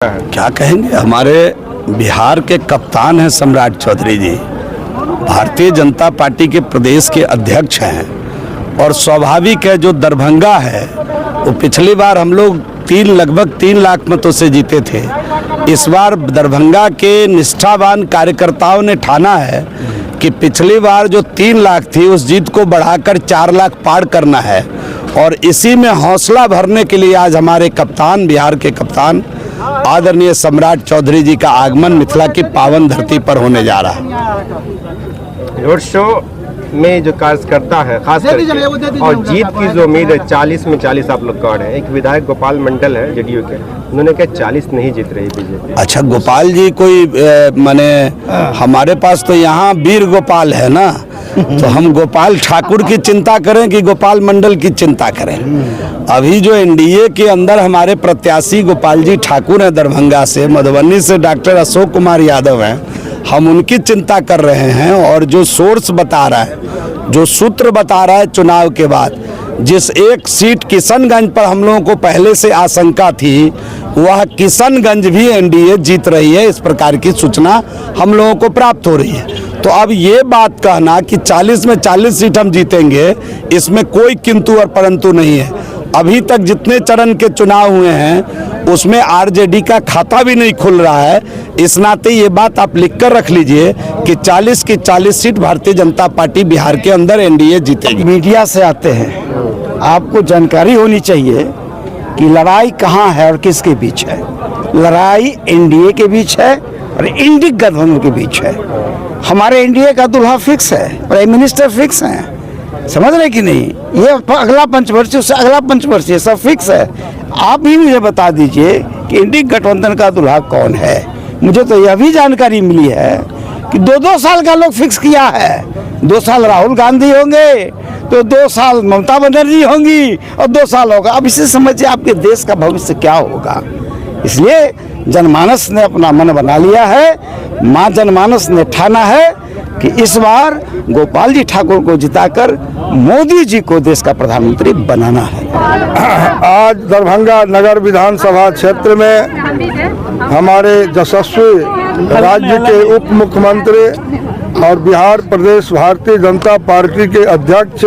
क्या कहेंगे, हमारे बिहार के कप्तान हैं सम्राट चौधरी जी, भारतीय जनता पार्टी के प्रदेश के अध्यक्ष हैं और स्वाभाविक है जो दरभंगा है वो पिछली बार हम लोग लगभग 3 लाख मतों से जीते थे। इस बार दरभंगा के निष्ठावान कार्यकर्ताओं ने ठाना है कि पिछली बार जो 3 लाख थी उस जीत को बढ़ाकर 4 लाख पार करना है और इसी में हौसला भरने के लिए आज हमारे कप्तान, बिहार के कप्तान आदरणीय सम्राट चौधरी जी का आगमन मिथिला की पावन धरती पर होने जा रहा है। रोड शो में जो कार्यकर्ता है खास करके और जीत की जो उम्मीद है 40 में 40 आप लोग कह रहे हैं। एक विधायक गोपाल मंडल है जेडीयू के, उन्होंने कहा 40 नहीं जीत रही बीजेपी। अच्छा, गोपाल जी कोई माने हमारे पास तो यहाँ वीर गोपाल है ना, तो हम गोपाल ठाकुर की चिंता करें कि गोपाल मंडल की चिंता करें। अभी जो एनडीए के अंदर हमारे प्रत्याशी गोपाल जी ठाकुर हैं दरभंगा से, मधुबनी से डॉक्टर अशोक कुमार यादव हैं, हम उनकी चिंता कर रहे हैं। और जो सोर्स बता रहा है, जो सूत्र बता रहा है चुनाव के बाद जिस एक सीट किशनगंज पर हम लोगों को पहले से आशंका थी, वह किशनगंज भी एनडीए जीत रही है, इस प्रकार की सूचना हम लोगों को प्राप्त हो रही है। तो अब ये बात कहना कि 40 में 40 सीट हम जीतेंगे, इसमें कोई किंतु और परंतु नहीं है। अभी तक जितने चरण के चुनाव हुए हैं उसमें आरजेडी का खाता भी नहीं खुल रहा है। इस नाते ये बात आप लिख कर रख लीजिए कि 40 की 40 सीट भारतीय जनता पार्टी बिहार के अंदर एनडीए जीतेगी। मीडिया से आते हैं, आपको जानकारी होनी चाहिए कि लड़ाई कहाँ है और किसके बीच है। लड़ाई एनडीए के बीच है और इंडी गठबंधन के बीच है। हमारे एनडीए का दूल्हा फिक्स है, प्राइम मिनिस्टर फिक्स है, समझ रहे कि नहीं। ये अगला पंचवर्षीय, उससे अगला पंचवर्षीय सब फिक्स है। आप भी मुझे बता दीजिए कि इंडी गठबंधन का दूल्हा कौन है। मुझे तो यह भी जानकारी मिली है कि 2-2 साल का लोग फिक्स किया है। 2 साल राहुल गांधी होंगे तो 2 साल ममता बनर्जी होंगी और 2 साल होगा। अब इसे समझिए आपके देश का भविष्य क्या होगा। इसलिए जनमानस ने अपना मन बना लिया है, मां जनमानस ने ठाना है कि इस बार गोपाल जी ठाकुर को जिताकर मोदी जी को देश का प्रधानमंत्री बनाना है। आज दरभंगा नगर विधानसभा क्षेत्र में हमारे यशस्वी राज्य के उप मुख्यमंत्री और बिहार प्रदेश भारतीय जनता पार्टी के अध्यक्ष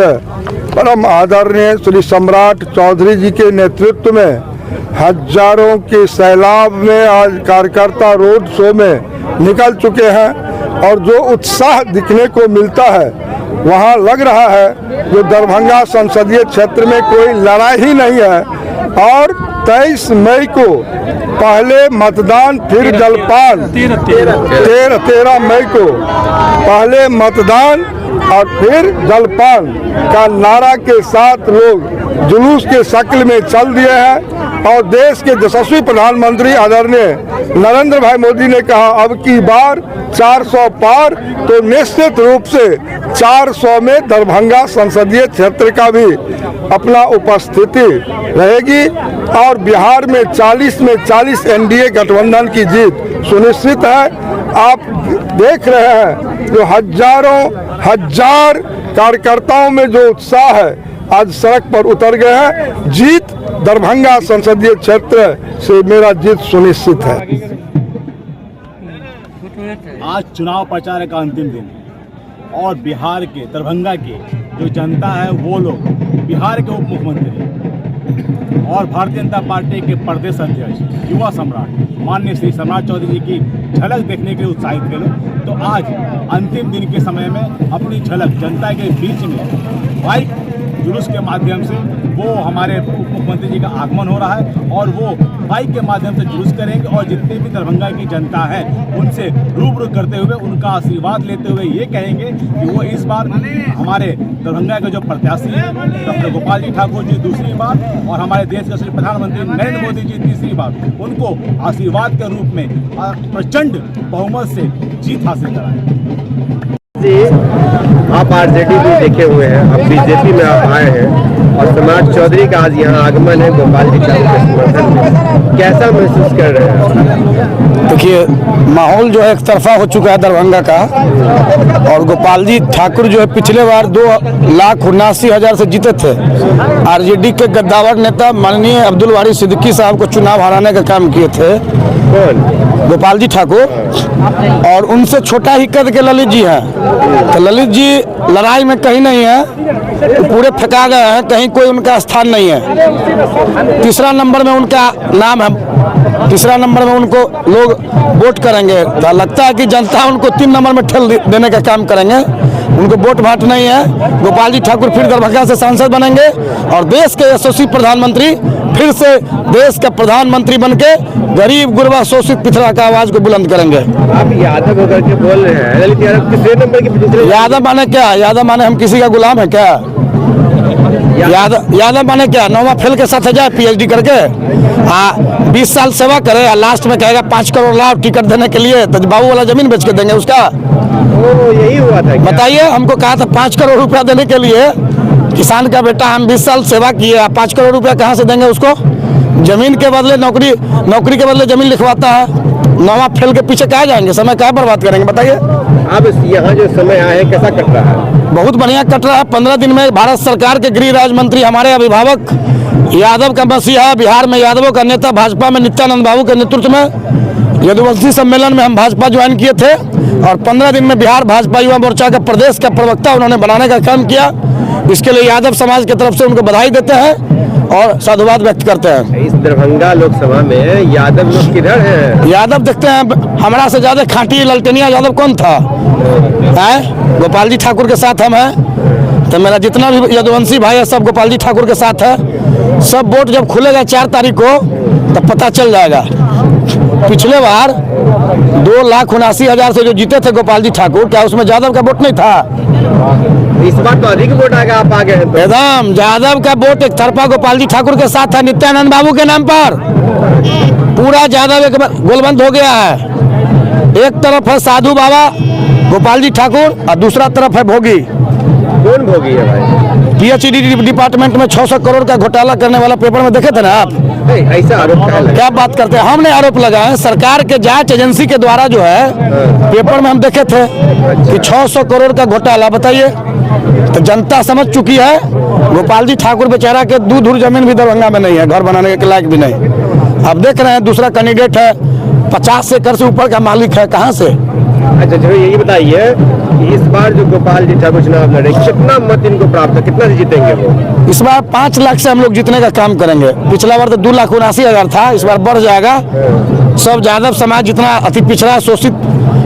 परम आदरणीय श्री सम्राट चौधरी जी के नेतृत्व में हजारों के सैलाब में आज कार्यकर्ता रोड शो में निकल चुके हैं और जो उत्साह दिखने को मिलता है वहाँ लग रहा है जो दरभंगा संसदीय क्षेत्र में कोई लड़ाई ही नहीं है। और 23 मई को पहले मतदान फिर जलपान, 13 मई को पहले मतदान और फिर जलपान का नारा के साथ लोग जुलूस के शक्ल में चल दिए हैं। और देश के यशस्वी प्रधानमंत्री आदरणीय नरेंद्र भाई मोदी ने कहा अब की बार 400 पार, तो निश्चित रूप से 400 में दरभंगा संसदीय क्षेत्र का भी अपना उपस्थिति रहेगी और बिहार में 40 में 40 एनडीए गठबंधन की जीत सुनिश्चित है। आप देख रहे हैं जो हजार कार्यकर्ताओं में जो उत्साह है आज सड़क पर उतर गए हैं। जीत दरभंगा संसदीय क्षेत्र से मेरा जीत सुनिश्चित है। आज चुनाव प्रचार का अंतिम दिन और बिहार के दरभंगा की जो जनता है वो लोग बिहार के उप मुख्यमंत्री और भारतीय जनता पार्टी के प्रदेश अध्यक्ष युवा सम्राट माननीय श्री सम्राट चौधरी जी की झलक देखने के लिए उत्साहित थे लोग। तो आज अंतिम दिन के समय में अपनी झलक जनता के बीच में बाइक जुलूस के माध्यम से वो हमारे उप मुख्यमंत्री जी का आगमन हो रहा है और वो बाइक के माध्यम से जुलूस करेंगे और जितने भी दरभंगा की जनता है उनसे रूबरू करते हुए उनका आशीर्वाद लेते हुए ये कहेंगे कि वो इस बार हमारे दरभंगा के जो प्रत्याशी हैं डॉक्टर गोपाल जी ठाकुर जी दूसरी बार और हमारे देश के प्रधानमंत्री नरेंद्र मोदी जी तीसरी बार उनको आशीर्वाद के रूप में प्रचंड बहुमत से जीत हासिल कराएं। आप आरजेडी भी देखे हुए हैं, अब बीजेपी में आप आए हैं और सम्राट चौधरी का आज यहाँ आगमन है गोपाल जी ठाकुर के समर्थन में, कैसा महसूस कर रहे हैं? देखिए, माहौल जो है एक तरफा हो चुका है दरभंगा का और गोपाल जी ठाकुर जो है पिछले बार 2,79,000 से जीते थे। आरजेडी के गद्दावर नेता माननीय अब्दुल वारी सिद्दीकी साहब को चुनाव हराने का काम किए थे कौन? गोपाल जी ठाकुर, और उनसे छोटा ही कद के ललित जी हैं। तो ललित जी लड़ाई में कहीं नहीं है, तो पूरे फेंका गए हैं, कहीं कोई उनका स्थान नहीं है। तीसरा नंबर में उनका नाम है, तीसरा नंबर में उनको लोग वोट करेंगे। तो लगता है कि जनता उनको 3 नंबर में ठेल देने का काम करेंगे। उनको वोट भाट नहीं है। गोपाल जी ठाकुर फिर दरभंगा से सांसद बनेंगे और देश के यशस्वी प्रधानमंत्री, फिर से देश का प्रधानमंत्री बनके गरीब गुरबा शोषित पिछड़ा का आवाज को बुलंद करेंगे। आप यादव होकर के बोल रहे हैं, ललित यादव कितने नंबर की दूसरे? यादव माने क्या? यादव माने हम किसी का गुलाम है क्या? यादव माने क्या? 9वां फेल के साथ जाए PhD करके 20 साल सेवा करे और लास्ट में कहेगा 5 करोड़ लाभ टिकट देने के लिए, तो बाबू वाला जमीन बेच के देंगे उसका? यही हुआ था? बताइए, हमको कहा था 5 करोड़ रुपया देने के लिए। किसान का बेटा, हम 20 साल सेवा किए, 5 करोड़ रुपया कहाँ से देंगे उसको? जमीन के बदले नौकरी के बदले जमीन लिखवाता है। 9वां फेल के पीछे कहाँ जाएंगे? समय क्या बर्बाद करेंगे बताइए? अब यहाँ जो समय आया है कैसा कट रहा है? बहुत बढ़िया कट रहा है। 15 दिन में भारत सरकार के गृह राज्य मंत्री, हमारे अभिभावक, यादव का मसीहा, बिहार में यादवों का नेता, भाजपा में नित्यानंद बाबू के नेतृत्व में यदुवंशी सम्मेलन में हम भाजपा ज्वाइन किए थे और 15 दिन में बिहार भाजपा युवा मोर्चा का प्रदेश का प्रवक्ता उन्होंने बनाने का काम किया। इसके लिए यादव समाज की तरफ से उनको बधाई देते हैं और साधुवाद व्यक्त करते हैं। इस दरभंगा लोकसभा में यादव लोग किधर हैं? यादव देखते हैं, हमारा से ज्यादा खांटी ललटेनिया यादव कौन था? गोपाल जी ठाकुर के साथ हम हैं। तो मेरा जितना भी यदुवंशी भाई है सब गोपाल जी ठाकुर के साथ है। सब वोट जब खुलेगा 4 तारीख को तब पता चल जाएगा। पिछले बार 2,79,000 से जो जीते थे गोपाल जी ठाकुर, क्या उसमें यादव का वोट नहीं था? इस बार तो अधिक वोट आएगा, आप आगे हैं तो। एकदम यादव का वोट एक तरफा गोपाल जी ठाकुर के साथ था, नित्यानंद बाबू के नाम पर। पूरा यादव एक गोलबंद हो गया है। एक तरफ है साधु बाबा गोपाल जी ठाकुर और दूसरा तरफ है भोगी। कौन भोगी है भाई? PhD डिपार्टमेंट में 600 करोड़ का घोटाला करने वाला पेपर में देखे थे ना आप? ऐसा आरोप क्या बात करते हैं? हमने आरोप लगाए सरकार के जांच एजेंसी के द्वारा, जो है पेपर में हम देखे थे कि 600 करोड़ का घोटाला। बताइए, तो जनता समझ चुकी है। गोपाल जी ठाकुर बेचारा के दूर जमीन भी दरभंगा में नहीं है, घर बनाने के लायक भी नहीं। अब देख रहे हैं दूसरा कैंडिडेट है 50 एकड़ से ऊपर का मालिक है, कहाँ से? अच्छा चलो यही बताइए, इस बार जो गोपाल जी ठाकुर चुनाव लड़े, कितना मत इनको प्राप्त है, कितना से जीतेंगे वो? इस बार 5 लाख से हम लोग जीतने का काम करेंगे। पिछला बार तो 2,79,000 था, इस बार बढ़ जाएगा। सब यादव समाज जितना अति पिछड़ा शोषित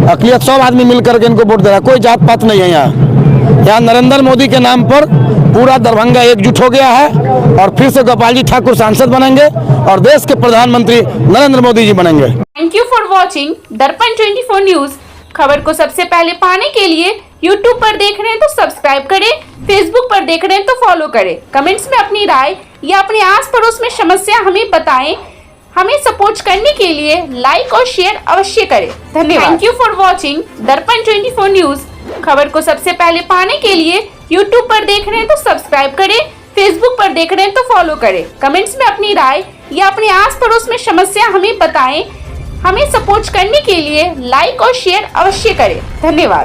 अकलियत, सब आदमी मिलकर के इनको वोट दे रहा है। कोई जात पात नहीं है यहाँ नरेंद्र मोदी के नाम पर पूरा दरभंगा एकजुट हो गया है और फिर से गोपाल जी ठाकुर सांसद बनेंगे और देश के प्रधानमंत्री नरेंद्र मोदी जी बनेंगे। थैंक यू फॉर वॉचिंग दर्पण 24 न्यूज। खबर को सबसे पहले पाने के लिए YouTube पर देख रहे हैं तो सब्सक्राइब करें, Facebook पर देख रहे हैं तो फॉलो करें। कमेंट्स में अपनी राय या अपने आस पड़ोस में समस्या हमें बताएं। हमें सपोर्ट करने के लिए लाइक और शेयर अवश्य करें। धन्यवाद। थैंक यू फॉर वॉचिंग दर्पण 24 न्यूज। खबर को सबसे पहले पाने के लिए YouTube पर देख रहे हैं तो सब्सक्राइब करें, Facebook पर देख रहे हैं तो फॉलो करें। कमेंट्स में अपनी राय या अपने आस पड़ोस में समस्या हमें बताएं। हमें सपोर्ट करने के लिए लाइक और शेयर अवश्य करें। धन्यवाद।